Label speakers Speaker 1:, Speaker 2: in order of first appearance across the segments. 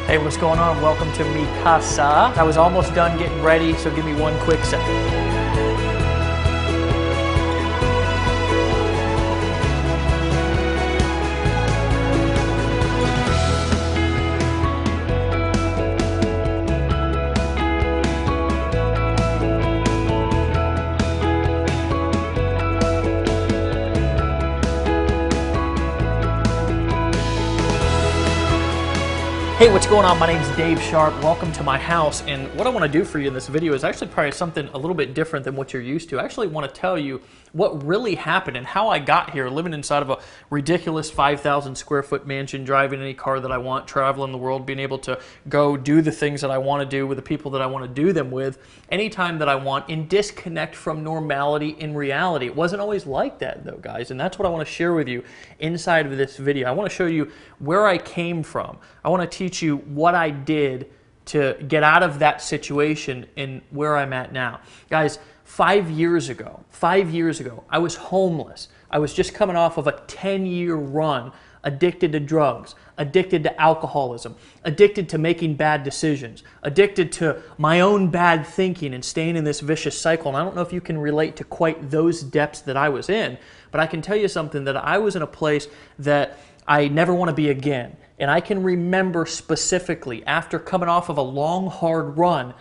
Speaker 1: Hey, what's going on? Welcome to Mi Casa. I was almost done getting ready, so give me one quick second. Hey, what's going on? My name's Dave Sharpe. Welcome to my house, and what I want to do for you in this video is actually probably something a little bit different than what you're used to. I actually want to tell you what really happened and how I got here, living inside of a ridiculous 5,000 square foot mansion, driving any car that I want, traveling the world, being able to go do the things that I want to do with the people that I want to do them with anytime that I want, and disconnect from normality in reality. It wasn't always like that though, guys, and that's what I want to share with you inside of this video. I want to show you where I came from. I want to teach you what I did to get out of that situation and where I'm at now. Guys, 5 years ago, I was homeless. I was just coming off of a 10-year run, addicted to drugs, addicted to alcoholism, addicted to making bad decisions, addicted to my own bad thinking and staying in this vicious cycle. And I don't know if you can relate to quite those depths that I was in, but I can tell you something, that I was in a place that I never want to be again. And I can remember specifically after coming off of a long, hard run,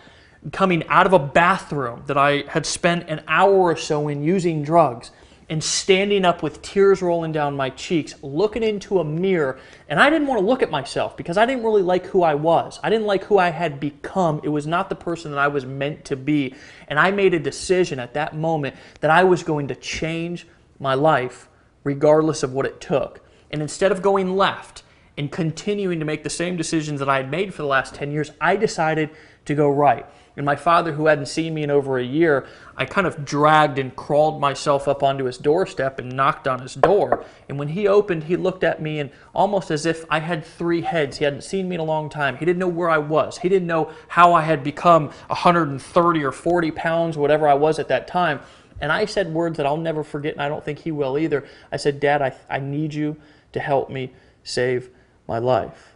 Speaker 1: coming out of a bathroom that I had spent an hour or so in using drugs, and standing up with tears rolling down my cheeks, looking into a mirror, and I didn't want to look at myself because I didn't really like who I was. I didn't like who I had become. It was not the person that I was meant to be. And I made a decision at that moment that I was going to change my life regardless of what it took. And instead of going left and continuing to make the same decisions that I had made for the last 10 years, I decided to go right. And my father, who hadn't seen me in over a year, I kind of dragged and crawled myself up onto his doorstep and knocked on his door. And when he opened, he looked at me and almost as if I had three heads. He hadn't seen me in a long time. He didn't know where I was. He didn't know how I had become 130 or 40 pounds, whatever I was at that time. And I said words that I'll never forget, and I don't think he will either. I said, "Dad, I need you to help me save my life."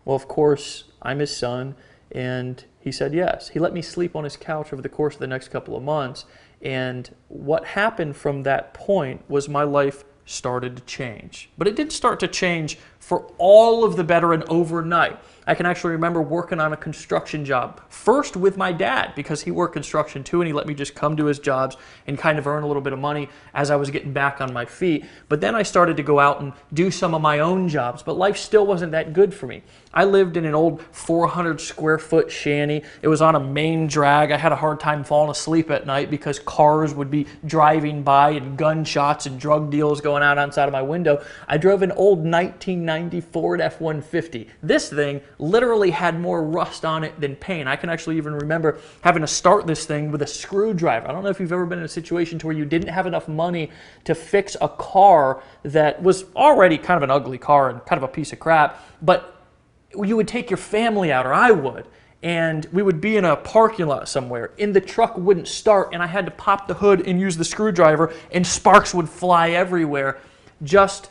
Speaker 1: Well, of course, I'm his son, and he said yes. He let me sleep on his couch over the course of the next couple of months, and what happened from that point was my life started to change. But it didn't start to change for all of the better and overnight. I can actually remember working on a construction job, first with my dad, because he worked construction too, and he let me just come to his jobs and kind of earn a little bit of money as I was getting back on my feet. But then I started to go out and do some of my own jobs, but life still wasn't that good for me. I lived in an old 400 square foot shanty. It was on a main drag. I had a hard time falling asleep at night because cars would be driving by and gunshots and drug deals going out outside of my window. I drove an old 1990 Ford F-150. This thing literally had more rust on it than paint. I can actually even remember having to start this thing with a screwdriver. I don't know if you've ever been in a situation to where you didn't have enough money to fix a car that was already kind of an ugly car and kind of a piece of crap, but you would take your family out, or I would, and we would be in a parking lot somewhere, and the truck wouldn't start, and I had to pop the hood and use the screwdriver, and sparks would fly everywhere just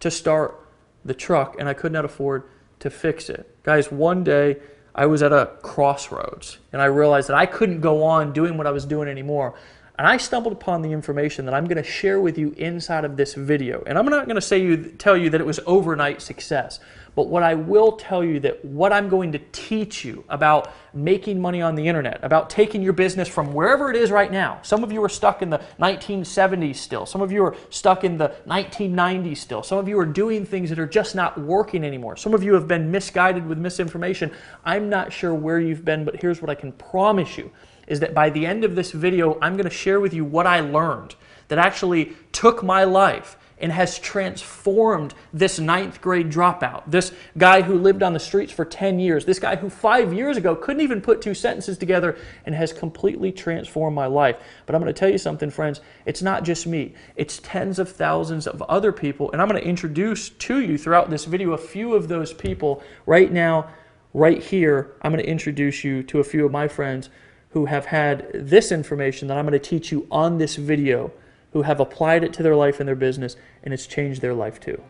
Speaker 1: to start the truck, and I could not afford to fix it. Guys, one day I was at a crossroads, and I realized that I couldn't go on doing what I was doing anymore. And I stumbled upon the information that I'm going to share with you inside of this video. And I'm not going to tell you that it was overnight success. But what I will tell you, that what I'm going to teach you about making money on the internet, about taking your business from wherever it is right now. Some of you are stuck in the 1970s still. Some of you are stuck in the 1990s still. Some of you are doing things that are just not working anymore. Some of you have been misguided with misinformation. I'm not sure where you've been, but here's what I can promise you, is that by the end of this video, I'm going to share with you what I learned that actually took my life and has transformed this 9th grade dropout, this guy who lived on the streets for 10 years, this guy who 5 years ago couldn't even put two sentences together, and has completely transformed my life. But I'm going to tell you something, friends, it's not just me. It's tens of thousands of other people, and I'm going to introduce to you throughout this video a few of those people right now, right here. I'm going to introduce you to a few of my friends who have had this information that I'm going to teach you on this video, who have applied it to their life and their business, and it's changed their life too.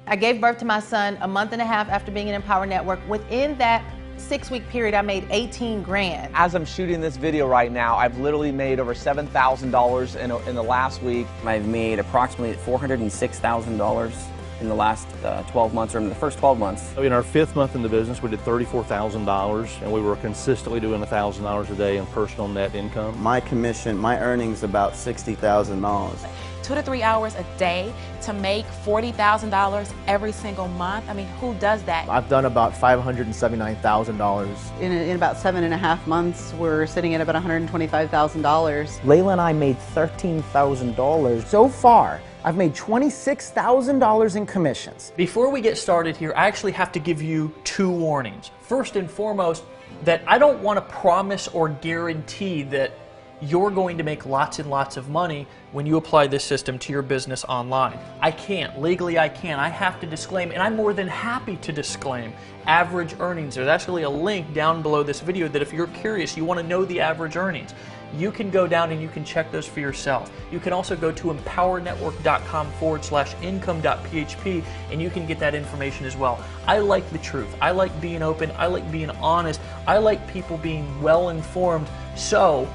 Speaker 2: I gave birth to my son a month and a half after being in Empower Network. Within that 6-week period, I made 18 grand.
Speaker 3: As I'm shooting this video right now, I've literally made over $7,000 in the last week.
Speaker 4: I've made approximately $406,000 in the last 12 months, or in the first 12 months.
Speaker 5: In our 5th month in the business, we did $34,000, and we were consistently doing $1,000 a day in personal net income.
Speaker 6: My commission, my earnings about $60,000.
Speaker 7: 2 to 3 hours a day to make $40,000 every single month. I mean, who does that?
Speaker 8: I've done about $579,000.
Speaker 9: In about 7.5 months, we're sitting at about $125,000.
Speaker 10: Layla and I made $13,000. So far, I've made $26,000 in commissions.
Speaker 1: Before we get started here, I actually have to give you 2 warnings. First and foremost, that I don't want to promise or guarantee that you're going to make lots and lots of money when you apply this system to your business online. I can't. Legally, I can't. I have to disclaim, and I'm more than happy to disclaim, average earnings. There's actually a link down below this video that if you're curious, you want to know the average earnings, you can go down and you can check those for yourself. You can also go to empowernetwork.com/income.php and you can get that information as well. I like the truth. I like being open. I like being honest. I like people being well informed so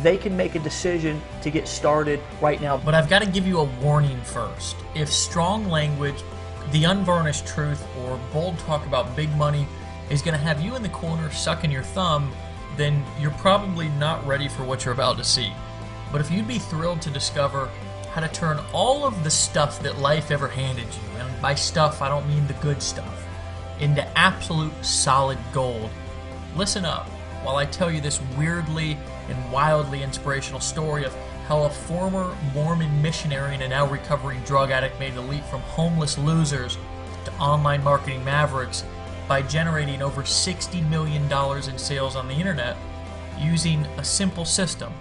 Speaker 1: they can make a decision to get started right now. But I've got to give you a warning first. If strong language, the unvarnished truth, or bold talk about big money is going to have you in the corner sucking your thumb, then you're probably not ready for what you're about to see. But if you'd be thrilled to discover how to turn all of the stuff that life ever handed you, and by stuff I don't mean the good stuff, into absolute solid gold, listen up while I tell you this weirdly and wildly inspirational story of how a former Mormon missionary and a now recovering drug addict made the leap from homeless losers to online marketing mavericks by generating over $60 million in sales on the internet using a simple system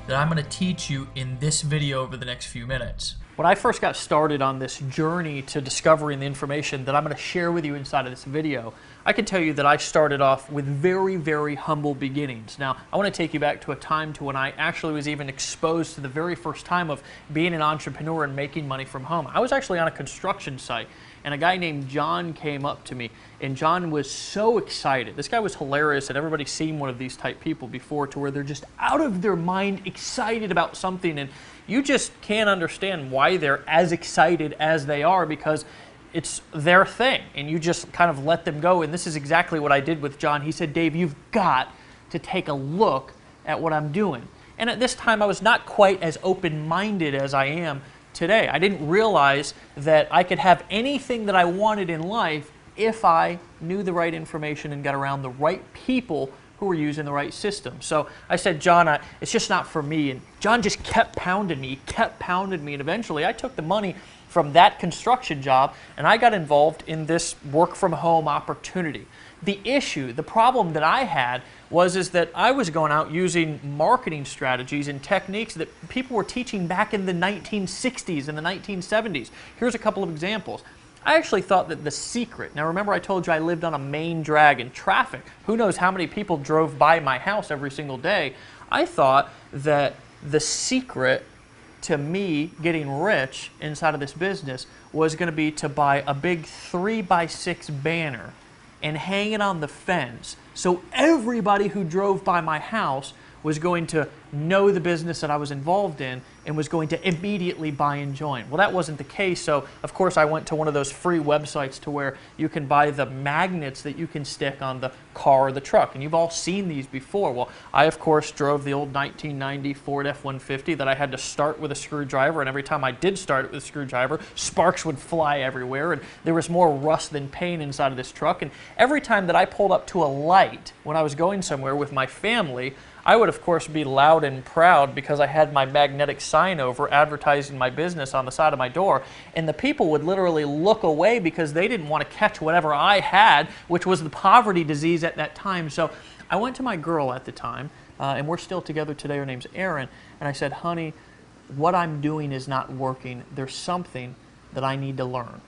Speaker 1: that I'm going to teach you in this video over the next few minutes. When I first got started on this journey to discovering the information that I'm going to share with you inside of this video, I can tell you that I started off with very, very humble beginnings. Now, I want to take you back to a time to when I actually was even exposed to the very first time of being an entrepreneur and making money from home. I was actually on a construction site, and a guy named John came up to me, and John was so excited. This guy was hilarious, and everybody's seen one of these type people before, to where they're just out of their mind excited about something, and you just can't understand why they're as excited as they are, because it's their thing, and you just kind of let them go. And this is exactly what I did with John. He said, "Dave, you've got to take a look at what I'm doing." And at this time, I was not quite as open-minded as I am today. I didn't realize that I could have anything that I wanted in life if I knew the right information and got around the right people who were using the right system. So I said, "John, it's just not for me." And John just kept pounding me, and eventually I took the money from that construction job and I got involved in this work from home opportunity. The issue, the problem that I had was that I was going out using marketing strategies and techniques that people were teaching back in the 1960s and the 1970s. Here's a couple of examples. I actually thought that the secret, now remember I told you I lived on a main drag in traffic. Who knows how many people drove by my house every single day. I thought that the secret to me getting rich inside of this business was going to be to buy a big 3x6 banner and hang it on the fence so everybody who drove by my house was going to know the business that I was involved in and was going to immediately buy and join. Well, that wasn't the case, so of course I went to one of those free websites to where you can buy the magnets that you can stick on the car or the truck, and you've all seen these before. Well, I of course drove the old 1990 Ford F-150 that I had to start with a screwdriver, and every time I did start it with a screwdriver, sparks would fly everywhere, and there was more rust than paint inside of this truck, and every time that I pulled up to a light when I was going somewhere with my family, I would, of course, be loud and proud because I had my magnetic sign over advertising my business on the side of my door, and the people would literally look away because they didn't want to catch whatever I had, which was the poverty disease at that time. So I went to my girl at the time, and we're still together today. Her name's Erin, and I said, "Honey, what I'm doing is not working. There's something that I need to learn."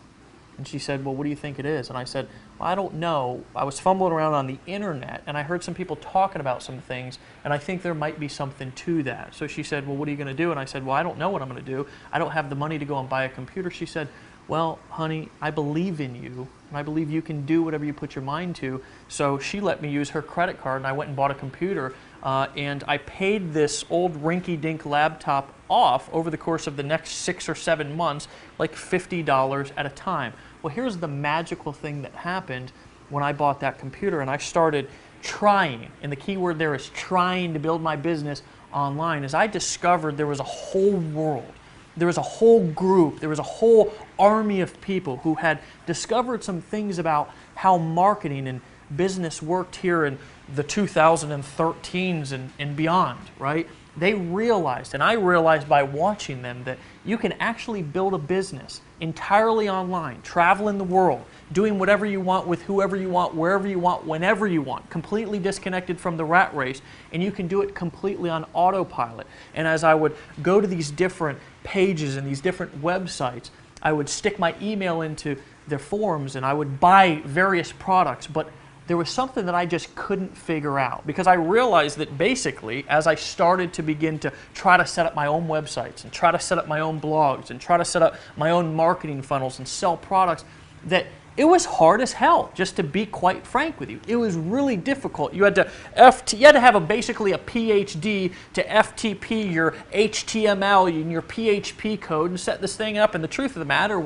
Speaker 1: And she said, "Well, what do you think it is?" And I said, "Well, I don't know. I was fumbling around on the internet and I heard some people talking about some things and I think there might be something to that." So she said, "Well, what are you going to do?" And I said, "Well, I don't know what I'm going to do. I don't have the money to go and buy a computer." She said, well, honey, I believe in you, and I believe you can do whatever you put your mind to. So she let me use her credit card, and I went and bought a computer, and I paid this old rinky-dink laptop off over the course of the next 6 or 7 months, like $50 at a time. Well, here's the magical thing that happened when I bought that computer, and I started trying, and the key word there is trying to build my business online, as I discovered there was a whole world. There was a whole group, there was a whole army of people who had discovered some things about how marketing and business worked here in the 2013s and beyond, right? They realized, and I realized by watching them, that you can actually build a business entirely online, traveling the world, doing whatever you want with whoever you want, wherever you want, whenever you want, completely disconnected from the rat race, and you can do it completely on autopilot. And as I would go to these different pages and these different websites, I would stick my email into their forums and I would buy various products, but there was something that I just couldn't figure out, because I realized that basically as I started to begin to try to set up my own websites and try to set up my own blogs and try to set up my own marketing funnels and sell products, that it was hard as hell, just to be quite frank with you. It was really difficult. You had to have basically a PhD to FTP your HTML and your PHP code and set this thing up. And the truth of the matter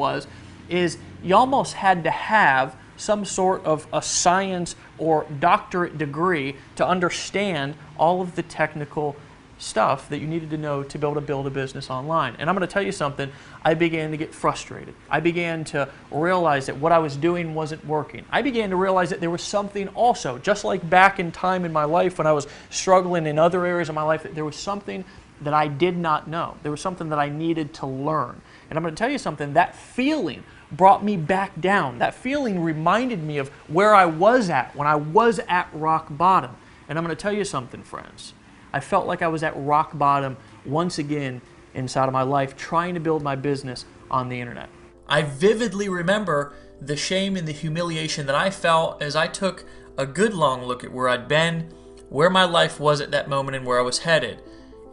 Speaker 1: is you almost had to have some sort of a science or doctorate degree to understand all of the technical stuff that you needed to know to be able to build a business online. And I'm going to tell you something, I began to get frustrated. I began to realize that what I was doing wasn't working. I began to realize that there was something also, just like back in time in my life when I was struggling in other areas of my life, that there was something that I did not know. There was something that I needed to learn. And I'm going to tell you something, that feeling brought me back down. That feeling reminded me of where I was at when I was at rock bottom. And I'm going to tell you something, friends. I felt like I was at rock bottom once again inside of my life, trying to build my business on the internet. I vividly remember the shame and the humiliation that I felt as I took a good long look at where I'd been, where my life was at that moment, and where I was headed.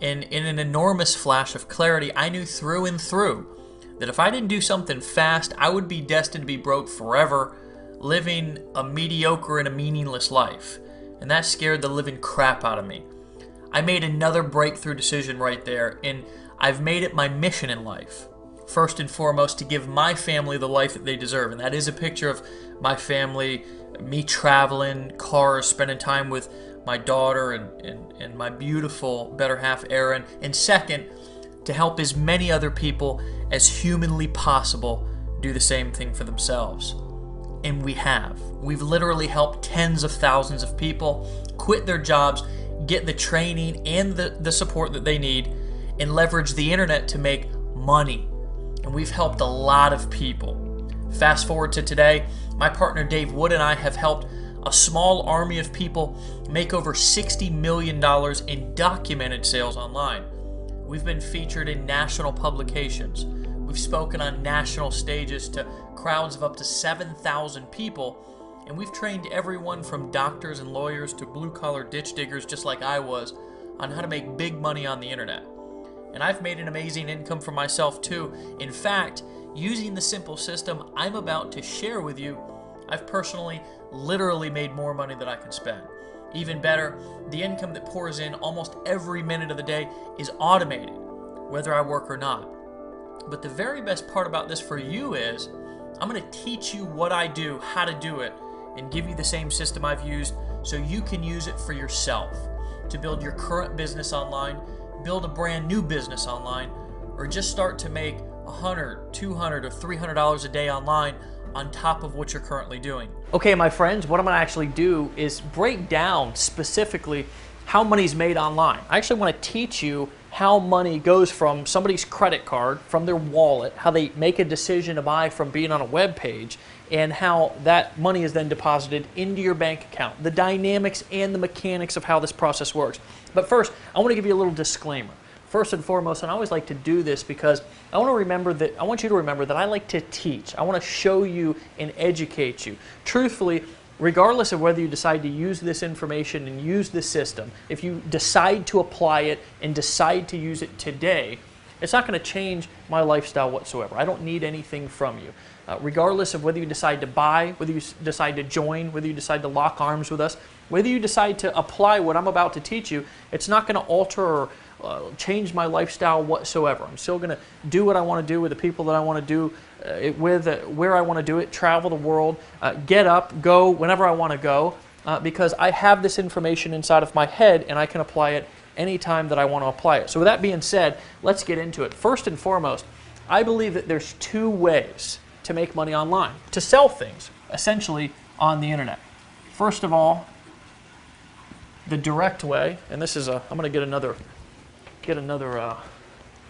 Speaker 1: And in an enormous flash of clarity, I knew through and through that if I didn't do something fast, I would be destined to be broke forever, living a mediocre and a meaningless life. And that scared the living crap out of me. I made another breakthrough decision right there, and I've made it my mission in life. First and foremost, to give my family the life that they deserve. And that is a picture of my family, me traveling, cars, spending time with my daughter and my beautiful better half, Erin. And second, to help as many other people as humanly possible do the same thing for themselves. And we have. We've literally helped tens of thousands of people quit their jobs, get the training and the support that they need, and leverage the internet to make money. And we've helped a lot of people. Fast forward to today, my partner Dave Wood and I have helped a small army of people make over $60 million in documented sales online. We've been featured in national publications. We've spoken on national stages to crowds of up to 7,000 people. And we've trained everyone from doctors and lawyers to blue-collar ditch diggers just like I was on how to make big money on the internet. And I've made an amazing income for myself too. In fact, using the simple system I'm about to share with you, I've personally literally made more money than I can spend. Even better, the income that pours in almost every minute of the day is automated, whether I work or not. But the very best part about this for you is I'm going to teach you what I do, how to do it, and give you the same system I've used so you can use it for yourself to build your current business online, build a brand new business online, or just start to make $100, $200, or $300 a day online on top of what you're currently doing. Okay, my friends, what I'm going to actually do is break down specifically how money's made online. I actually want to teach you how money goes from somebody's credit card, from their wallet, how they make a decision to buy from being on a web page, and how that money is then deposited into your bank account, the dynamics and the mechanics of how this process works. But first, I want to give you a little disclaimer. First and foremost, and I always like to do this because I want you to remember that I like to teach. I want to show you and educate you. Truthfully, regardless of whether you decide to use this information and use this system, if you decide to apply it and decide to use it today, It's not going to change my lifestyle whatsoever. I don't need anything from you. Regardless of whether you decide to buy, whether you decide to join, whether you decide to lock arms with us, whether you decide to apply what I'm about to teach you, it's not going to alter or change my lifestyle whatsoever. I'm still going to do what I want to do with the people that I want to do it with, where I want to do it, travel the world, get up, go whenever I want to go, because I have this information inside of my head and I can apply it anytime that I want to apply it. So with that being said, let's get into it. First and foremost, I believe that there's two ways to make money online, to sell things, essentially on the internet. First of all, the direct way, and this is I'm going to get another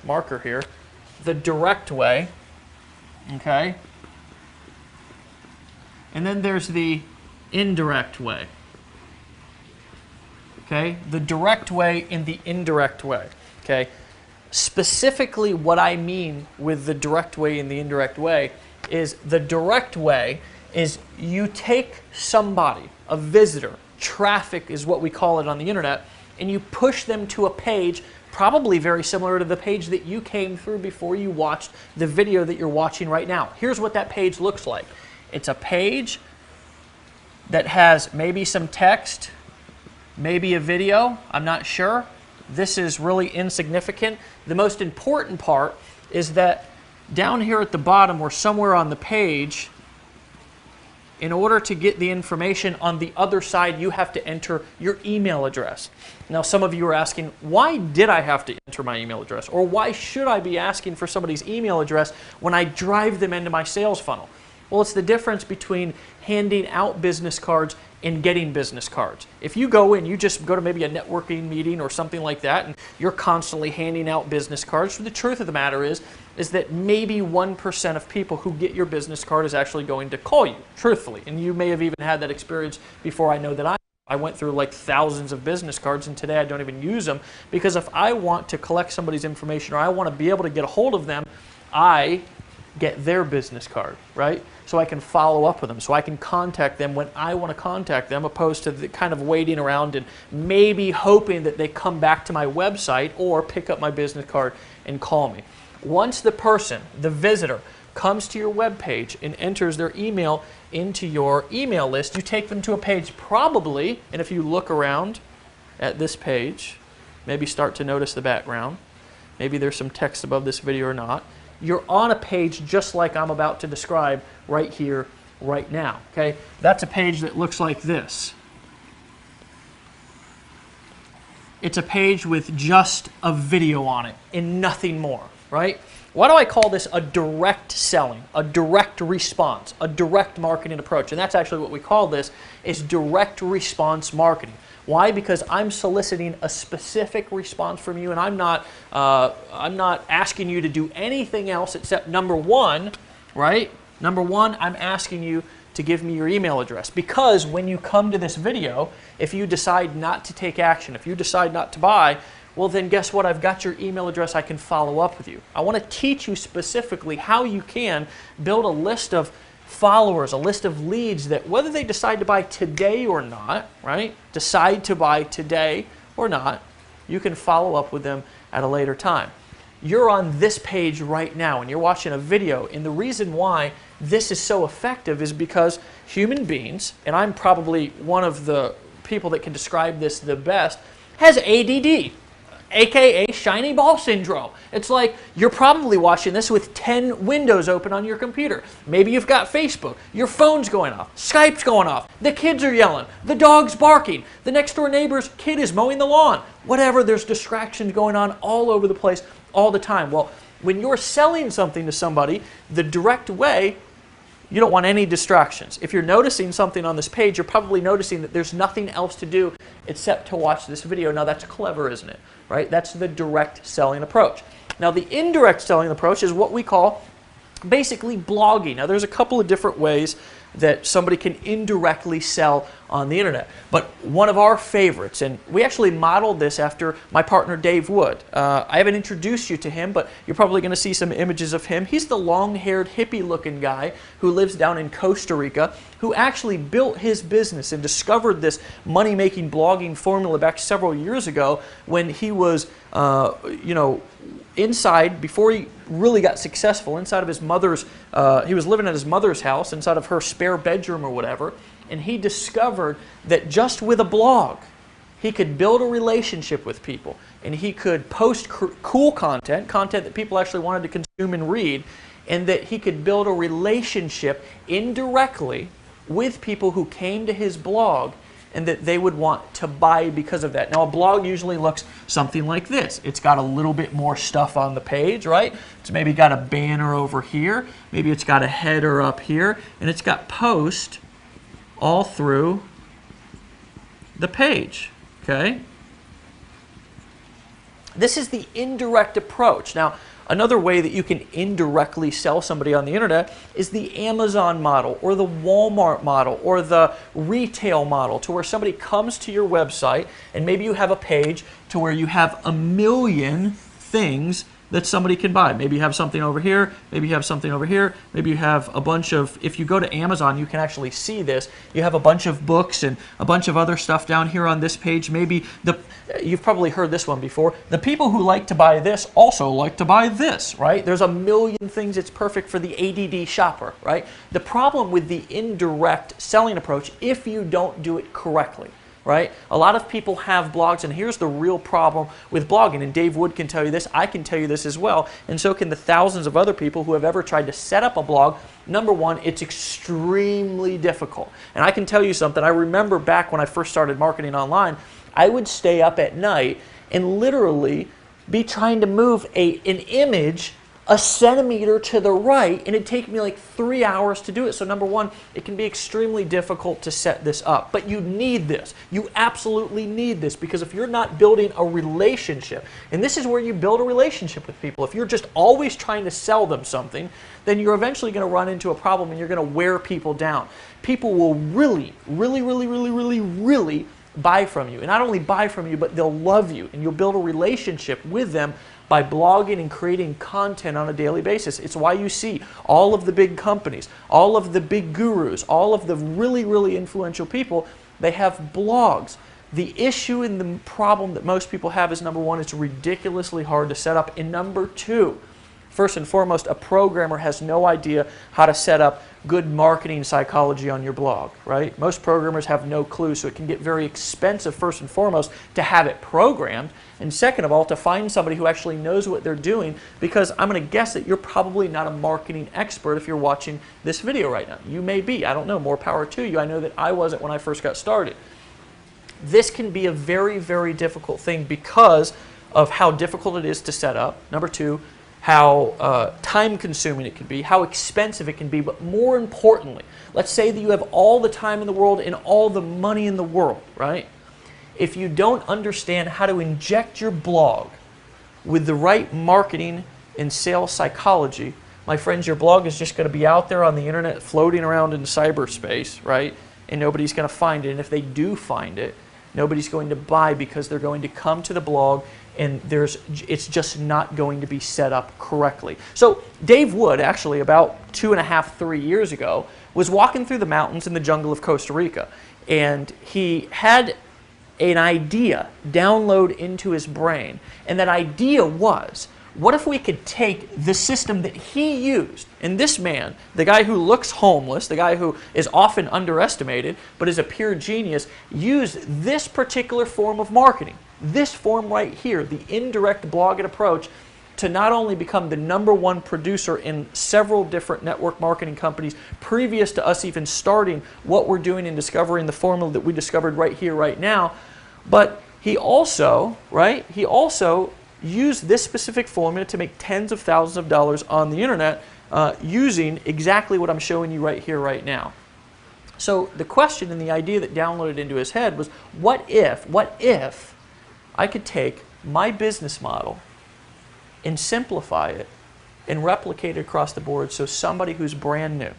Speaker 1: marker here. The direct way, okay? And then there's the indirect way. Okay? The direct way and the indirect way. Okay? Specifically what I mean with the direct way and the indirect way is the direct way is you take somebody, a visitor, traffic is what we call it on the internet, and you push them to a page probably very similar to the page that you came through before you watched the video that you're watching right now. Here's what that page looks like. It's a page that has maybe some text, maybe a video, I'm not sure. This is really insignificant. The most important part is that down here at the bottom or somewhere on the page, in order to get the information on the other side, you have to enter your email address. Now, some of you are asking, why did I have to enter my email address? Or why should I be asking for somebody's email address when I drive them into my sales funnel? Well, it's the difference between handing out business cards and getting business cards. If you go in, you just go to maybe a networking meeting or something like that, and you're constantly handing out business cards, the truth of the matter is that maybe 1% of people who get your business card is actually going to call you, truthfully. And you may have even had that experience before. I know that I went through like thousands of business cards, and today I don't even use them, because if I want to collect somebody's information or I want to be able to get a hold of them, I get their business card, right? So I can follow up with them, so I can contact them when I want to contact them, opposed to the kind of waiting around and maybe hoping that they come back to my website or pick up my business card and call me. Once the person, the visitor, comes to your web page and enters their email into your email list, you take them to a page probably, and if you look around at this page, maybe start to notice the background, maybe there's some text above this video or not, you're on a page just like I'm about to describe right here, right now. Okay, that's a page that looks like this. It's a page with just a video on it and nothing more, right? Why do I call this a direct selling, a direct response, a direct marketing approach? And that's actually what we call this, is direct response marketing. Why? Because I'm soliciting a specific response from you, and I'm not asking you to do anything else except number one, right? Number one, I'm asking you to give me your email address, because when you come to this video, if you decide not to take action, if you decide not to buy, well then guess what? I've got your email address. I can follow up with you. I want to teach you specifically how you can build a list of followers, a list of leads that whether they decide to buy today or not, right? Decide to buy today or not, you can follow up with them at a later time. You're on this page right now and you're watching a video, and the reason why this is so effective is because human beings, and I'm probably one of the people that can describe this the best, has ADD. AKA shiny ball syndrome. It's like you're probably watching this with 10 windows open on your computer. Maybe you've got Facebook, your phone's going off, Skype's going off, the kids are yelling, the dog's barking, the next door neighbor's kid is mowing the lawn. Whatever, there's distractions going on all over the place all the time. Well, when you're selling something to somebody the direct way, you don't want any distractions. If you're noticing something on this page, you're probably noticing that there's nothing else to do except to watch this video. Now that's clever, isn't it? Right? That's the direct selling approach. Now the indirect selling approach is what we call basically blogging. Now there's a couple of different ways that somebody can indirectly sell on the internet. But one of our favorites, and we actually modeled this after my partner Dave Wood. I haven't introduced you to him, but you're probably going to see some images of him. He's the long-haired, hippie-looking guy who lives down in Costa Rica, who actually built his business and discovered this money-making blogging formula back several years ago when he was, inside, before he really got successful, inside of his mother's, he was living at his mother's house, inside of her spare bedroom or whatever, and he discovered that just with a blog, he could build a relationship with people, and he could post cool content that people actually wanted to consume and read, and that he could build a relationship indirectly with people who came to his blog and that they would want to buy because of that. Now, a blog usually looks something like this. It's got a little bit more stuff on the page, right? It's maybe got a banner over here. Maybe it's got a header up here. And it's got post all through the page, okay? This is the indirect approach. Now, another way that you can indirectly sell somebody on the internet is the Amazon model or the Walmart model or the retail model, to where somebody comes to your website and maybe you have a page to where you have a million things that somebody can buy. Maybe you have something over here, maybe you have something over here, maybe you have a bunch of, if you go to Amazon, you can actually see this. You have a bunch of books and a bunch of other stuff down here on this page. Maybe you've probably heard this one before. The people who like to buy this also like to buy this, right? There's a million things. It's perfect for the ADD shopper, right? The problem with the indirect selling approach, if you don't do it correctly, right? A lot of people have blogs, and here's the real problem with blogging, and Dave Wood can tell you this, I can tell you this as well, and so can the thousands of other people who have ever tried to set up a blog. Number one, it's extremely difficult. And I can tell you something, I remember back when I first started marketing online, I would stay up at night and literally be trying to move an image a centimeter to the right, and it'd take me like 3 hours to do it. So number one, it can be extremely difficult to set this up, but you need this. You absolutely need this, because if you're not building a relationship, and this is where you build a relationship with people, if you're just always trying to sell them something, then you're eventually going to run into a problem and you're going to wear people down. People will really buy from you, and not only buy from you, but they'll love you, and you'll build a relationship with them by blogging and creating content on a daily basis. It's why you see all of the big companies, all of the big gurus, all of the really influential people, they have blogs. The issue and the problem that most people have is, number one, it's ridiculously hard to set up, and number two, first and foremost, a programmer has no idea how to set up good marketing psychology on your blog, right? Most programmers have no clue, so it can get very expensive, first and foremost, to have it programmed, and second of all, to find somebody who actually knows what they're doing, because I'm going to guess that you're probably not a marketing expert if you're watching this video right now. You may be, I don't know, more power to you. I know that I wasn't when I first got started. This can be a very difficult thing because of how difficult it is to set up. Number two, how time-consuming it can be, how expensive it can be, but more importantly, let's say that you have all the time in the world and all the money in the world, right? If you don't understand how to inject your blog with the right marketing and sales psychology, my friends, your blog is just going to be out there on the internet floating around in cyberspace, right? And nobody's going to find it, and if they do find it, nobody's going to buy, because they're going to come to the blog and it's just not going to be set up correctly. So Dave Wood, actually about 2.5, 3 years ago, was walking through the mountains in the jungle of Costa Rica, and he had an idea download into his brain, and that idea was, what if we could take the system that he used, and this man, the guy who looks homeless, the guy who is often underestimated, but is a pure genius, used this particular form of marketing, this form right here, the indirect blogging approach, to not only become the #1 producer in several different network marketing companies previous to us even starting what we're doing and discovering the formula that we discovered right here, right now, but he also, used this specific formula to make tens of thousands of dollars on the internet using exactly what I'm showing you right here, right now. So the question and the idea that downloaded into his head was, what if I could take my business model and simplify it and replicate it across the board, so somebody who's brand new,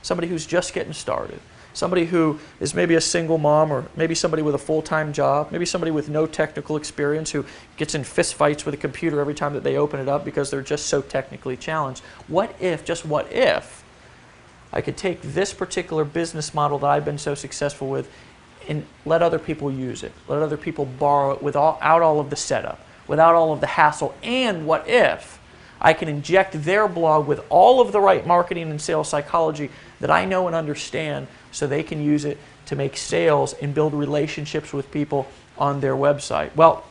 Speaker 1: somebody who's just getting started, somebody who is maybe a single mom, or maybe somebody with a full-time job, maybe somebody with no technical experience who gets in fist fights with a computer every time that they open it up because they're just so technically challenged. What if, just what if, I could take this particular business model that I've been so successful with and let other people use it, let other people borrow it without all of the setup, without all of the hassle, and what if I can inject their blog with all of the right marketing and sales psychology that I know and understand so they can use it to make sales and build relationships with people on their website. Well,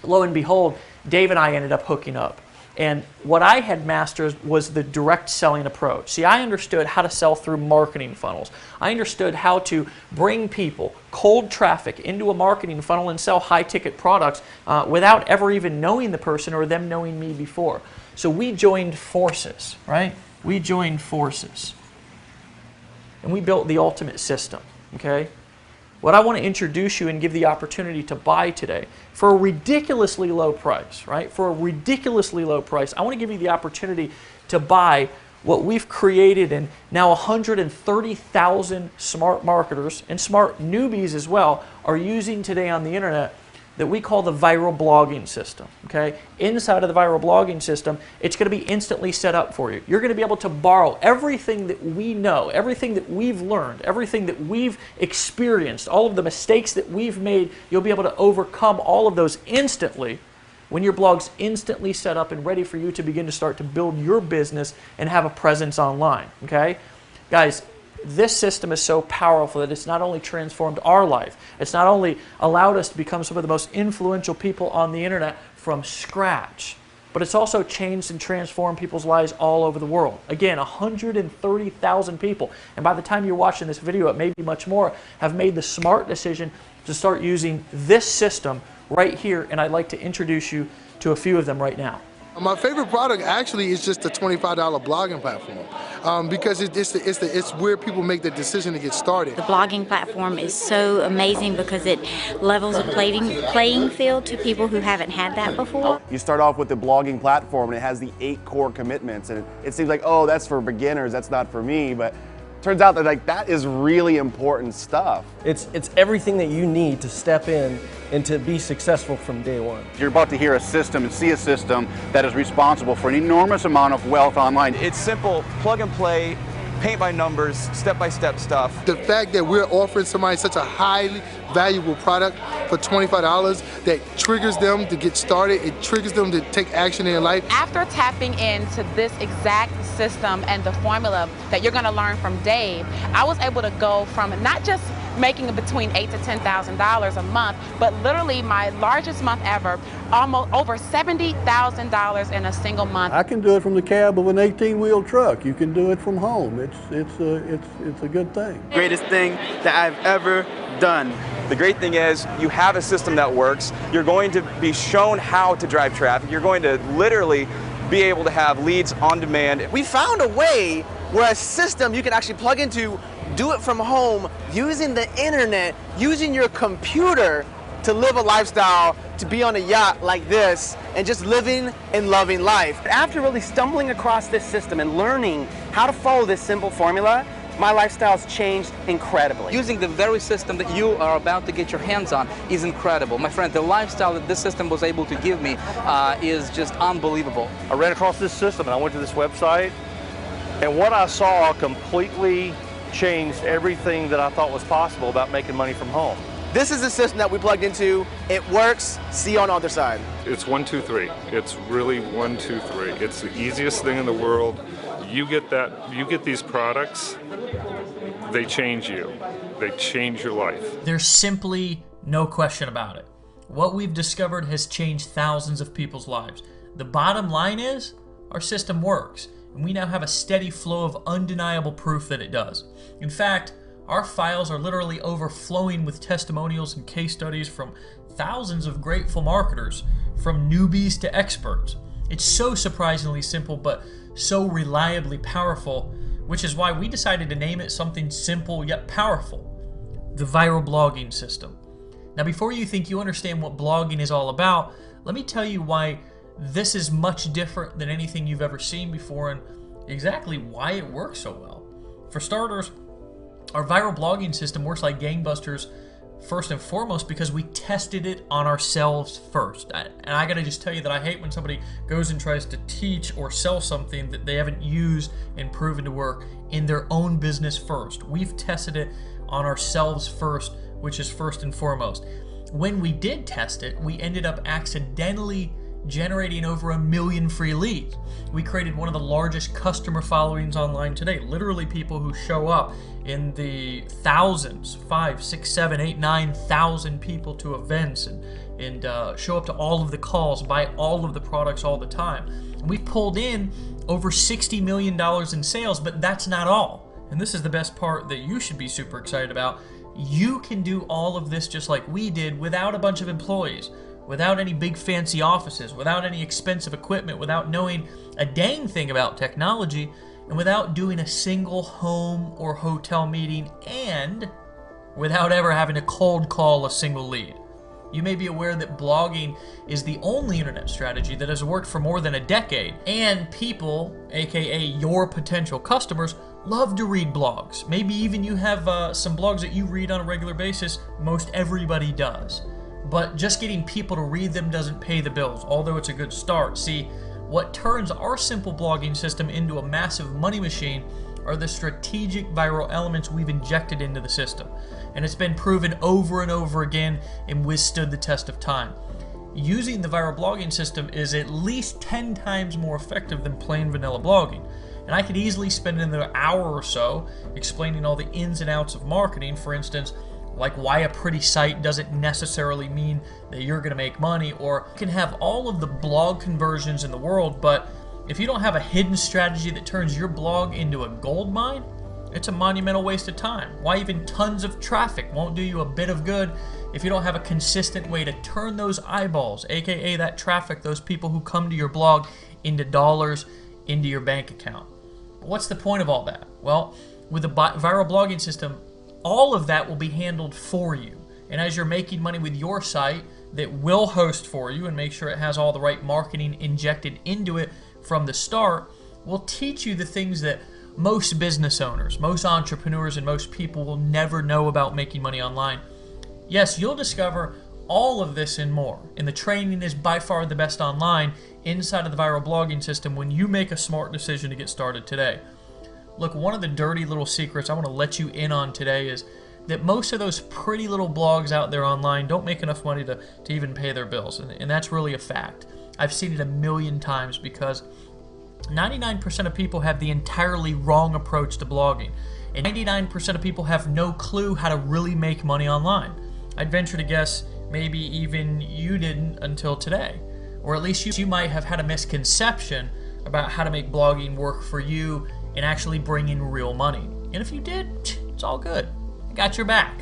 Speaker 1: lo and behold, Dave and I ended up hooking up. And what I had mastered was the direct selling approach. See, I understood how to sell through marketing funnels. I understood how to bring people, cold traffic, into a marketing funnel and sell high-ticket products without ever even knowing the person or them knowing me before. So we joined forces, right? We joined forces. And we built the ultimate system, okay? What I want to introduce you and give the opportunity to buy today for a ridiculously low price, right? For a ridiculously low price, I want to give you the opportunity to buy what we've created, and now 130,000 smart marketers and smart newbies as well are using today on the internet, that we call the viral blogging system, okay? Inside of the viral blogging system, it's going to be instantly set up for you. You're going to be able to borrow everything that we know, everything that we've learned, everything that we've experienced, all of the mistakes that we've made. You'll be able to overcome all of those instantly when your blog's instantly set up and ready for you to begin to start to build your business and have a presence online, okay? Guys, this system is so powerful that it's not only transformed our life, it's not only allowed us to become some of the most influential people on the internet from scratch, but it's also changed and transformed people's lives all over the world. Again, 130,000 people, and by the time you're watching this video, it may be much more, have made the smart decision to start using this system right here, and I'd like to introduce you to a few of them right now.
Speaker 11: My favorite product actually is just the $25 blogging platform because it's where people make the decision to get started.
Speaker 12: The blogging platform is so amazing because it levels a playing field to people who haven't had that before.
Speaker 6: You start off with the blogging platform and it has the 8 core commitments, and it seems like, oh, that's for beginners, that's not for me, but turns out that that is really important stuff.
Speaker 13: It's everything that you need to step in and to be successful from day one.
Speaker 14: You're about to hear a system and see a system that is responsible for an enormous amount of wealth online.
Speaker 15: It's simple, plug and play, paint by numbers, step-by-step stuff.
Speaker 11: The fact that we're offering somebody such a highly valuable product for $25 that triggers them to get started, it triggers them to take action in their life.
Speaker 7: After tapping into this exact system and the formula that you're going to learn from Dave, I was able to go from not just making between $8,000 to $10,000 a month, but literally my largest month ever, almost over $70,000 in a single month.
Speaker 16: I can do it from the cab of an 18-wheel truck. You can do it from home. It's a good thing.
Speaker 15: Greatest thing that I've ever done. The great thing is you have a system that works. You're going to be shown how to drive traffic. You're going to literally be able to have leads on demand.
Speaker 17: We found a way where a system you can actually plug into, do it from home, using the internet, using your computer to live a lifestyle, to be on a yacht like this, and just living and loving life.
Speaker 10: After really stumbling across this system and learning how to follow this simple formula, my lifestyle's changed incredibly.
Speaker 18: Using the very system that you are about to get your hands on is incredible. My friend, the lifestyle that this system was able to give me is just unbelievable.
Speaker 5: I ran across this system and I went to this website, and what I saw completely changed everything that I thought was possible about making money from home.
Speaker 17: This is the system that we plugged into. It works. See you on the other side.
Speaker 19: It's 1, 2, 3. It's really 1, 2, 3. It's the easiest thing in the world. You get these products, they change you. They change your life.
Speaker 1: There's simply no question about it. What we've discovered has changed thousands of people's lives. The bottom line is, our system works, and we now have a steady flow of undeniable proof that it does. In fact, our files are literally overflowing with testimonials and case studies from thousands of grateful marketers, from newbies to experts. It's so surprisingly simple, but so reliably powerful, which is why we decided to name it something simple yet powerful: the viral blogging system. Now, before you think you understand what blogging is all about, let me tell you why this is much different than anything you've ever seen before and exactly why it works so well. For starters, Our viral blogging system works like gangbusters first and foremost because we tested it on ourselves first. And I gotta just tell you that I hate when somebody goes and tries to teach or sell something that they haven't used and proven to work in their own business first. We've tested it on ourselves first, which is first and foremost. When we did test it, we ended up accidentally generating over 1 million free leads. We created one of the largest customer followings online today. Literally people who show up in the thousands, 5, 6, 7, 8, 9,000 people to events and show up to all of the calls, buy all of the products all the time. And we pulled in over $60 million in sales, but that's not all. And this is the best part that you should be super excited about. You can do all of this just like we did without a bunch of employees, without any big fancy offices, without any expensive equipment, without knowing a dang thing about technology, and without doing a single home or hotel meeting, and without ever having to cold call a single lead. You may be aware that blogging is the only internet strategy that has worked for more than a decade, and people, aka your potential customers, love to read blogs. Maybe even you have some blogs that you read on a regular basis. Most everybody does. But just getting people to read them doesn't pay the bills, although it's a good start. See, what turns our simple blogging system into a massive money machine are the strategic viral elements we've injected into the system. And it's been proven over and over again and withstood the test of time. Using the viral blogging system is at least 10 times more effective than plain vanilla blogging. And I could easily spend another hour or so explaining all the ins and outs of marketing. For instance, like why a pretty site doesn't necessarily mean that you're going to make money, or you can have all of the blog conversions in the world, but if you don't have a hidden strategy that turns your blog into a gold mine, it's a monumental waste of time. Why even tons of traffic won't do you a bit of good if you don't have a consistent way to turn those eyeballs, aka that traffic, those people who come to your blog, into dollars into your bank account. What's the point of all that? Well, with the viral blogging system, all of that will be handled for you. And as you're making money with your site that will host for you and make sure it has all the right marketing injected into it from the start, we'll teach you the things that most business owners, most entrepreneurs, and most people will never know about making money online. Yes, you'll discover all of this and more. And the training is by far the best online inside of the viral blogging system when you make a smart decision to get started today. Look, one of the dirty little secrets I want to let you in on today is that most of those pretty little blogs out there online don't make enough money to even pay their bills. And that's really a fact. I've seen it a million times because 99% of people have the entirely wrong approach to blogging. And 99% of people have no clue how to really make money online. I'd venture to guess maybe even you didn't until today. Or at least you might have had a misconception about how to make blogging work for you and actually bring in real money. And if you did, it's all good. I got your back.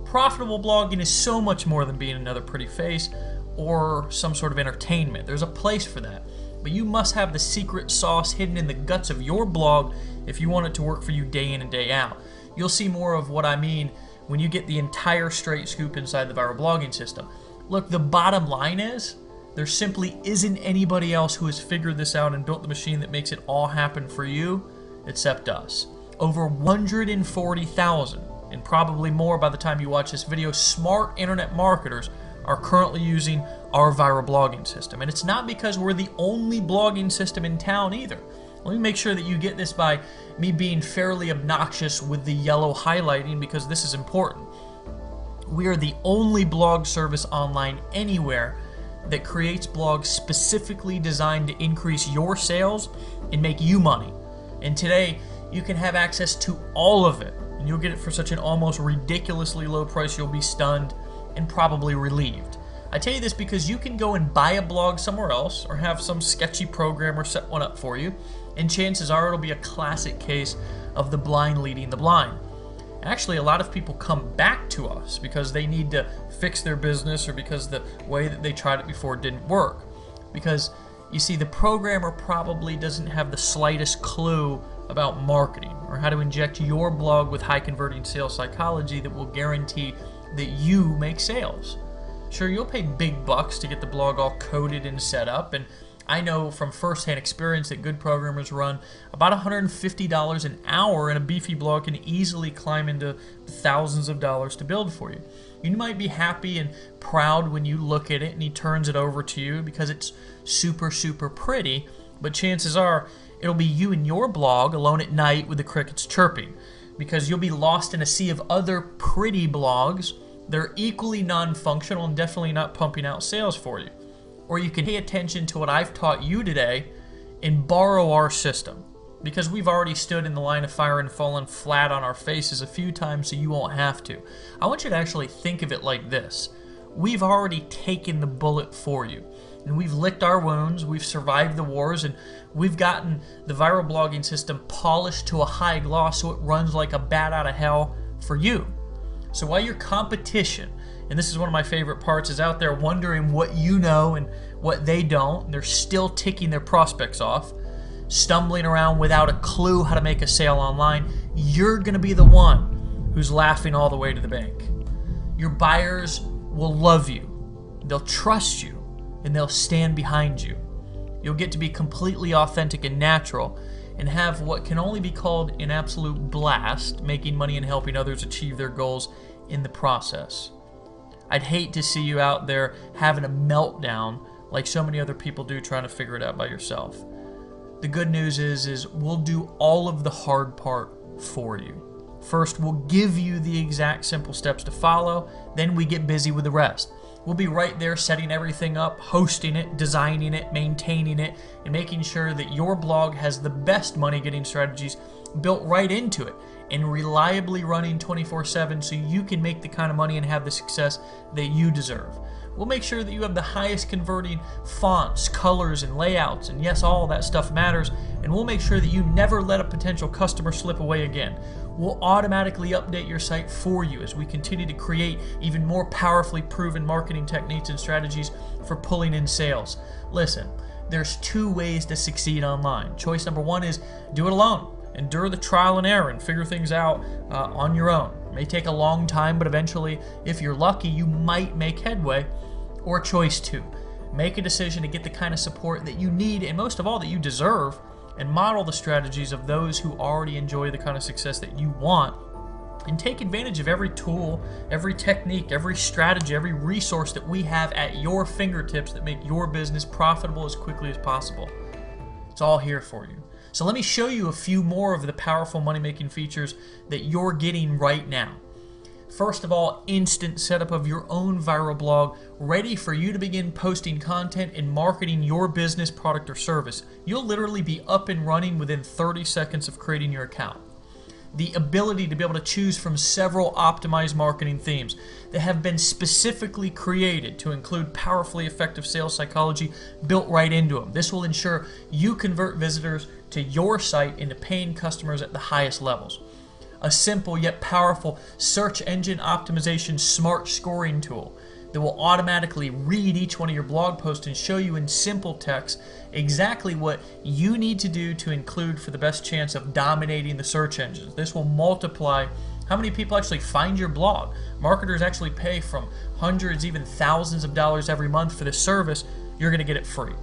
Speaker 1: Profitable blogging is so much more than being another pretty face or some sort of entertainment. There's a place for that. But you must have the secret sauce hidden in the guts of your blog if you want it to work for you day in and day out. You'll see more of what I mean when you get the entire straight scoop inside the viral blogging system. Look, the bottom line is there simply isn't anybody else who has figured this out and built the machine that makes it all happen for you except us. Over 140,000, and probably more by the time you watch this video, smart internet marketers are currently using our viral blogging system. And it's not because we're the only blogging system in town either. Let me make sure that you get this by me being fairly obnoxious with the yellow highlighting, because this is important. We are the only blog service online anywhere that creates blogs specifically designed to increase your sales and make you money. And today, you can have access to all of it. And you'll get it for such an almost ridiculously low price, you'll be stunned and probably relieved. I tell you this because you can go and buy a blog somewhere else or have some sketchy programmer set one up for you, and chances are it'll be a classic case of the blind leading the blind. Actually, a lot of people come back to us because they need to fix their business or because the way that they tried it before didn't work. Because, you see, the programmer probably doesn't have the slightest clue about marketing or how to inject your blog with high-converting sales psychology that will guarantee that you make sales. Sure, you'll pay big bucks to get the blog all coded and set up, and I know from firsthand experience that good programmers run about $150 an hour, and a beefy blog can easily climb into thousands of dollars to build for you. You might be happy and proud when you look at it and he turns it over to you because it's super, super pretty, but chances are it'll be you and your blog alone at night with the crickets chirping, because you'll be lost in a sea of other pretty blogs that are equally non-functional and definitely not pumping out sales for you. Or you can pay attention to what I've taught you today and borrow our system, because we've already stood in the line of fire and fallen flat on our faces a few times, so you won't have to. I want you to actually think of it like this. We've already taken the bullet for you, and we've licked our wounds, we've survived the wars, and we've gotten the viral blogging system polished to a high gloss so it runs like a bat out of hell for you. So while your competition, and this is one of my favorite parts, is out there wondering what you know and what they don't, and they're still ticking their prospects off, stumbling around without a clue how to make a sale online, you're going to be the one who's laughing all the way to the bank. Your buyers will love you, they'll trust you, and they'll stand behind you. You'll get to be completely authentic and natural and have what can only be called an absolute blast, making money and helping others achieve their goals in the process. I'd hate to see you out there having a meltdown like so many other people do trying to figure it out by yourself. The good news is we'll do all of the hard part for you. First, we'll give you the exact simple steps to follow, then we get busy with the rest. We'll be right there setting everything up, hosting it, designing it, maintaining it, and making sure that your blog has the best money-getting strategies built right into it and reliably running 24/7 so you can make the kind of money and have the success that you deserve. We'll make sure that you have the highest converting fonts, colors, and layouts, and yes, all that stuff matters, and we'll make sure that you never let a potential customer slip away again. We'll automatically update your site for you as we continue to create even more powerfully proven marketing techniques and strategies for pulling in sales. Listen, there's two ways to succeed online. Choice number one is do it alone. Endure the trial and error and figure things out on your own. It may take a long time, but eventually, if you're lucky, you might make headway. Or choice two, make a decision to get the kind of support that you need and most of all that you deserve, and model the strategies of those who already enjoy the kind of success that you want, and take advantage of every tool, every technique, every strategy, every resource that we have at your fingertips that make your business profitable as quickly as possible. It's all here for you. So let me show you a few more of the powerful money-making features that you're getting right now. First of all, instant setup of your own viral blog, ready for you to begin posting content and marketing your business, product, or service. You'll literally be up and running within 30 seconds of creating your account. The ability to be able to choose from several optimized marketing themes that have been specifically created to include powerfully effective sales psychology built right into them. This will ensure you convert visitors to your site into paying customers at the highest levels. A simple yet powerful search engine optimization smart scoring tool that will automatically read each one of your blog posts and show you in simple text exactly what you need to do to include for the best chance of dominating the search engines. This will multiply how many people actually find your blog. Marketers actually pay from hundreds, even thousands of dollars every month for this service. You're going to get it free.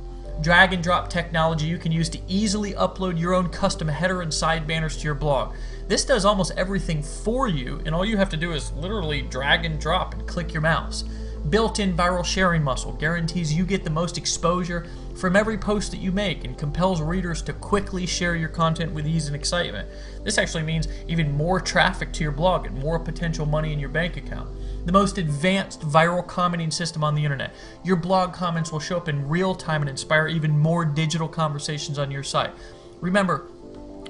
Speaker 1: Drag and drop technology you can use to easily upload your own custom header and side banners to your blog. This does almost everything for you, and all you have to do is literally drag and drop and click your mouse. Built-in viral sharing muscle guarantees you get the most exposure from every post that you make and compels readers to quickly share your content with ease and excitement. This actually means even more traffic to your blog and more potential money in your bank account. The most advanced viral commenting system on the internet. Your blog comments will show up in real time and inspire even more digital conversations on your site. Remember,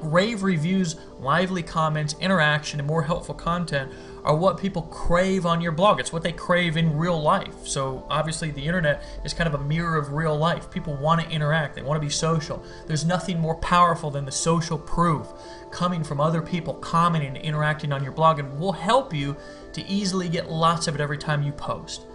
Speaker 1: rave reviews, lively comments, interaction, and more helpful content are what people crave on your blog. It's what they crave in real life. So obviously the internet is kind of a mirror of real life. People want to interact. They want to be social. There's nothing more powerful than the social proof coming from other people commenting and interacting on your blog, and we'll help you to easily get lots of it every time you post.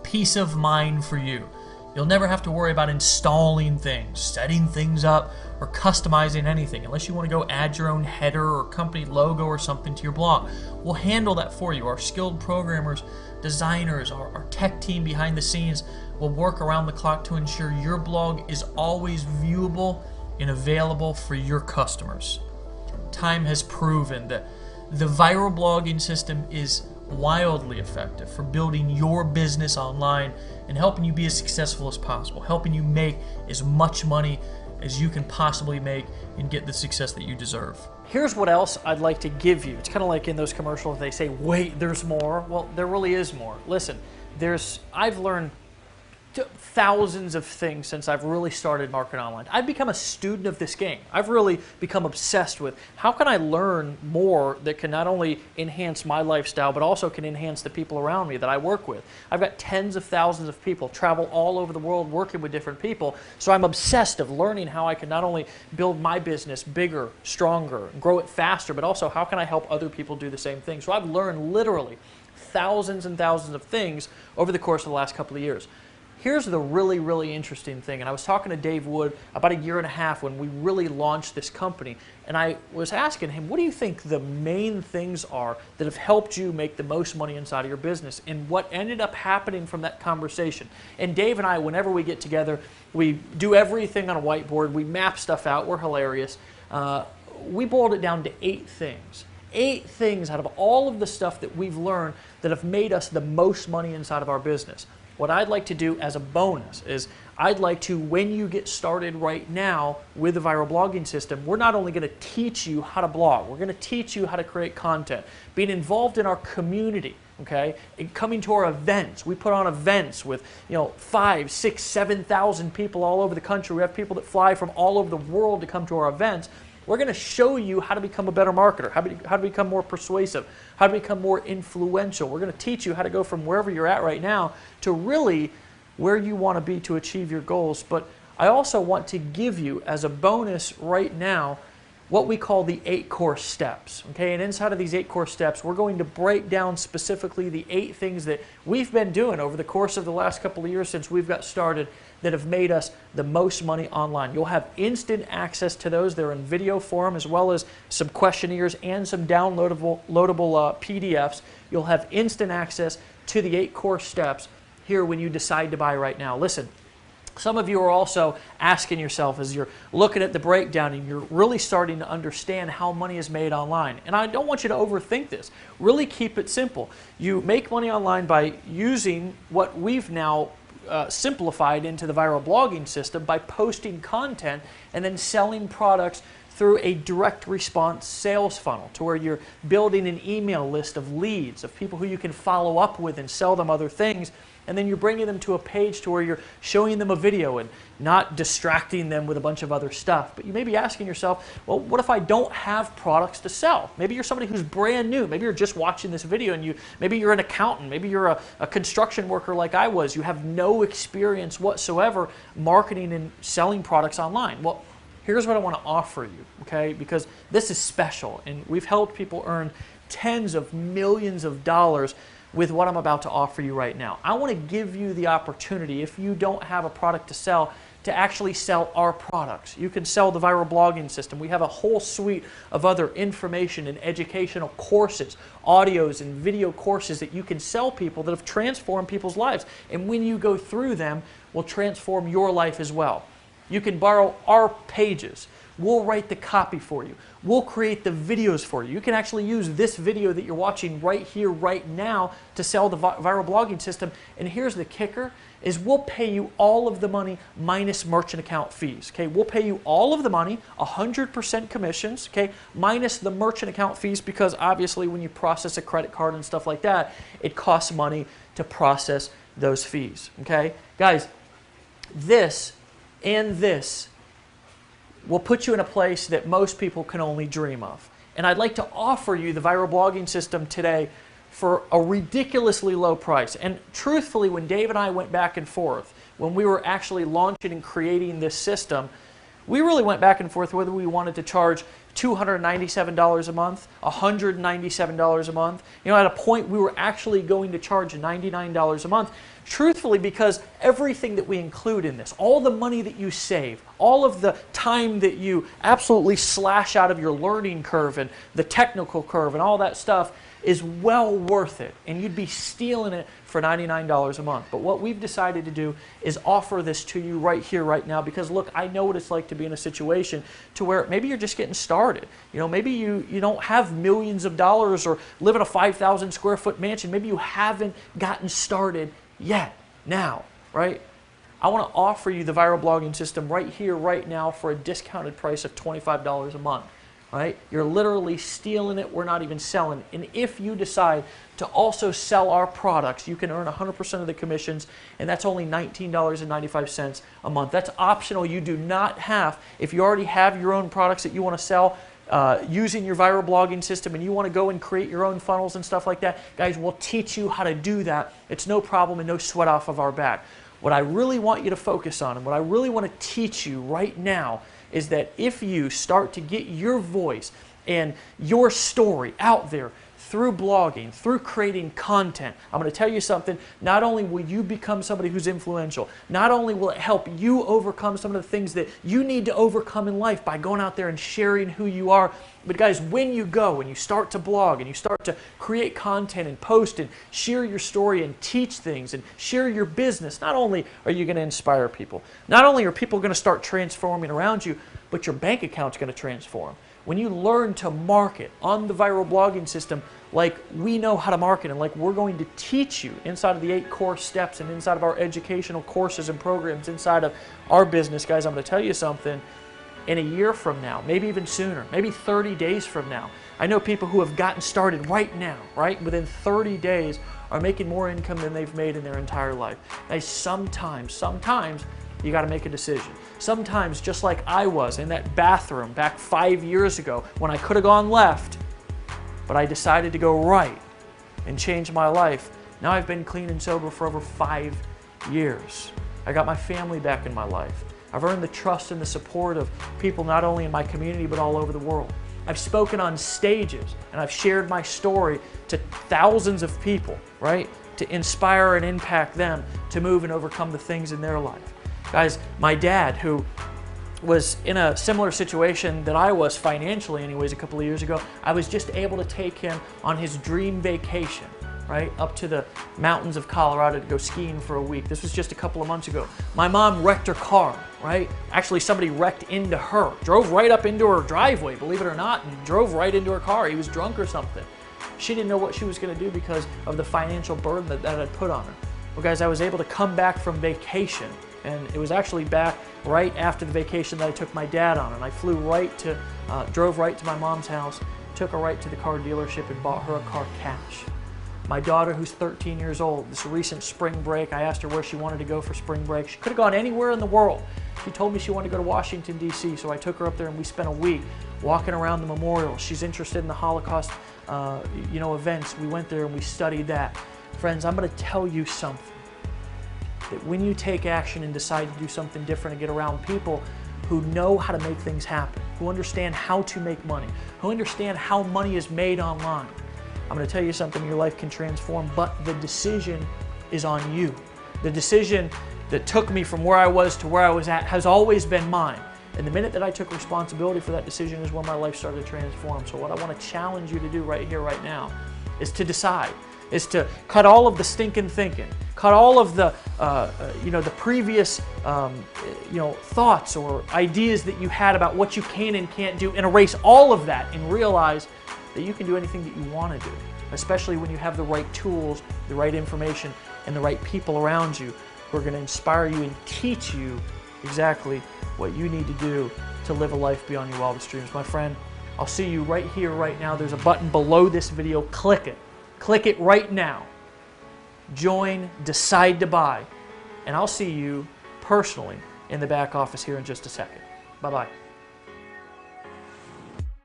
Speaker 1: Peace of mind for you. You'll never have to worry about installing things, setting things up, or customizing anything unless you want to go add your own header or company logo or something to your blog. We'll handle that for you. Our skilled programmers, designers, our tech team behind the scenes will work around the clock to ensure your blog is always viewable and available for your customers. Time has proven that the viral blogging system is wildly effective for building your business online and helping you be as successful as possible, helping you make as much money as you can possibly make and get the success that you deserve. Here's what else I'd like to give you. It's kind of like in those commercials, they say, wait, there's more. Well, there really is more. Listen, I've learned thousands of things since I've really started marketing online. I've become a student of this game. I've really become obsessed with how can I learn more that can not only enhance my lifestyle, but also can enhance the people around me that I work with. I've got tens of thousands of people travel all over the world working with different people, so I'm obsessed of learning how I can not only build my business bigger, stronger, grow it faster, but also how can I help other people do the same thing. So I've learned literally thousands and thousands of things over the course of the last couple of years. Here's the really, really interesting thing, and I was talking to Dave Wood about a year and a half when we really launched this company, and I was asking him, what do you think the main things are that have helped you make the most money inside of your business? And what ended up happening from that conversation. And Dave and I, whenever we get together, we do everything on a whiteboard, we map stuff out, we're hilarious. We boiled it down to 8 things. 8 things out of all of the stuff that we've learned that have made us the most money inside of our business. What I'd like to do as a bonus is I'd like to, when you get started right now with the viral blogging system, we're not only going to teach you how to blog, we're going to teach you how to create content, being involved in our community, okay, and coming to our events. We put on events with 5, 6, 7,000 people all over the country. We have people that fly from all over the world to come to our events. We're going to show you how to become a better marketer, how to become more persuasive, how to become more influential. We're going to teach you how to go from wherever you're at right now to really where you want to be to achieve your goals. But I also want to give you as a bonus right now what we call the 8 core steps. Okay, and inside of these 8 core steps, we're going to break down specifically the 8 things that we've been doing over the course of the last couple of years since we've got started that have made us the most money online. You'll have instant access to those. They're in video form, as well as some questionnaires and some downloadable PDFs. You'll have instant access to the 8 core steps here when you decide to buy right now. Listen, some of you are also asking yourself as you're looking at the breakdown and you're really starting to understand how money is made online. And I don't want you to overthink this. Really keep it simple. You make money online by using what we've now simplified into the viral blogging system by posting content and then selling products through a direct response sales funnel to where you're building an email list of leads, of people who you can follow up with and sell them other things. And then you're bringing them to a page to where you're showing them a video and not distracting them with a bunch of other stuff. But you may be asking yourself, well, what if I don't have products to sell? Maybe you're somebody who's brand new. Maybe you're just watching this video and maybe you're an accountant. Maybe you're a construction worker like I was. You have no experience whatsoever marketing and selling products online. Well, here's what I want to offer you, okay? Because this is special and we've helped people earn tens of millions of dollars with what I'm about to offer you right now. I want to give you the opportunity, if you don't have a product to sell, to actually sell our products. You can sell the viral blogging system. We have a whole suite of other information and educational courses, audios and video courses that you can sell people that have transformed people's lives. And when you go through them, will transform your life as well. You can borrow our pages. We'll write the copy for you. We'll create the videos for you. You can actually use this video that you're watching right here, right now to sell the viral blogging system. And here's the kicker, is we'll pay you all of the money minus merchant account fees. Okay, we'll pay you all of the money, 100% commissions, okay, minus the merchant account fees, because obviously when you process a credit card and stuff like that, it costs money to process those fees. Okay, guys, this and this will put you in a place that most people can only dream of. And I'd like to offer you the viral blogging system today for a ridiculously low price. And truthfully, when Dave and I went back and forth, when we were actually launching and creating this system, we really went back and forth whether we wanted to charge $297 a month, $197 a month. You know, at a point we were actually going to charge $99 a month, truthfully, because everything that we include in this, all the money that you save, all of the time that you absolutely slash out of your learning curve and the technical curve and all that stuff is well worth it, and you'd be stealing it for $99 a month. But what we've decided to do is offer this to you right here, right now, because look, I know what it's like to be in a situation to where maybe you're just getting started. You know, maybe you don't have millions of dollars or live in a 5,000 square foot mansion. Maybe you haven't gotten started yet, now, right? I want to offer you the viral blogging system right here, right now for a discounted price of $25 a month. Right? You're literally stealing it. We're not even selling it. And if you decide to also sell our products, you can earn 100% of the commissions, and that's only $19.95 a month. That's optional. You do not have, if you already have your own products that you want to sell using your viral blogging system and you want to go and create your own funnels and stuff like that, guys, we'll teach you how to do that. It's no problem and no sweat off of our back. What I really want you to focus on and what I really want to teach you right now is that if you start to get your voice and your story out there through blogging, through creating content, I'm going to tell you something, not only will you become somebody who's influential, not only will it help you overcome some of the things that you need to overcome in life by going out there and sharing who you are, but guys, when you go and you start to blog and you start to create content and post and share your story and teach things and share your business, not only are you going to inspire people, not only are people going to start transforming around you, but your bank account's going to transform. When you learn to market on the viral blogging system like we know how to market and like we're going to teach you inside of the 8 core steps and inside of our educational courses and programs inside of our business, guys, I'm going to tell you something. In a year from now, maybe even sooner, maybe 30 days from now, I know people who have gotten started right now, right? Within 30 days are making more income than they've made in their entire life. Guys, sometimes you got to make a decision. Sometimes, just like I was in that bathroom back 5 years ago when I could have gone left, but I decided to go right and change my life. Now I've been clean and sober for over 5 years. I got my family back in my life. I've earned the trust and the support of people not only in my community but all over the world. I've spoken on stages and I've shared my story to thousands of people, right? To inspire and impact them to move and overcome the things in their life. Guys, my dad, who was in a similar situation that I was financially anyways a couple of years ago, I was just able to take him on his dream vacation, right, up to the mountains of Colorado to go skiing for a week. This was just a couple of months ago. My mom wrecked her car, right? Actually, somebody wrecked into her, drove right up into her driveway, believe it or not, and drove right into her car. He was drunk or something. She didn't know what she was going to do because of the financial burden that had put on her. Well, guys, I was able to come back from vacation, and it was actually back right after the vacation that I took my dad on, and I flew right to, drove right to my mom's house, took her right to the car dealership and bought her a car cash. My daughter, who's 13 years old, this recent spring break, I asked her where she wanted to go for spring break. She could have gone anywhere in the world. She told me she wanted to go to Washington, D.C., so I took her up there and we spent a week walking around the memorial. She's interested in the Holocaust events. We went there and we studied that. Friends, I'm going to tell you something. That when you take action and decide to do something different and get around people who know how to make things happen, who understand how to make money, who understand how money is made online, I'm going to tell you something, your life can transform, but the decision is on you. The decision that took me from where I was to where I was at has always been mine. And the minute that I took responsibility for that decision is when my life started to transform. So what I want to challenge you to do right here, right now, is to decide, is to cut all of the stinking thinking, cut all of the, the previous, thoughts or ideas that you had about what you can and can't do, and erase all of that and realize that you can do anything that you want to do, especially when you have the right tools, the right information, and the right people around you who are going to inspire you and teach you exactly what you need to do to live a life beyond your wildest dreams. My friend, I'll see you right here, right now. There's a button below this video. Click it. Click it right now. Join, decide to buy, and I'll see you personally in the back office here in just a second. Bye-bye.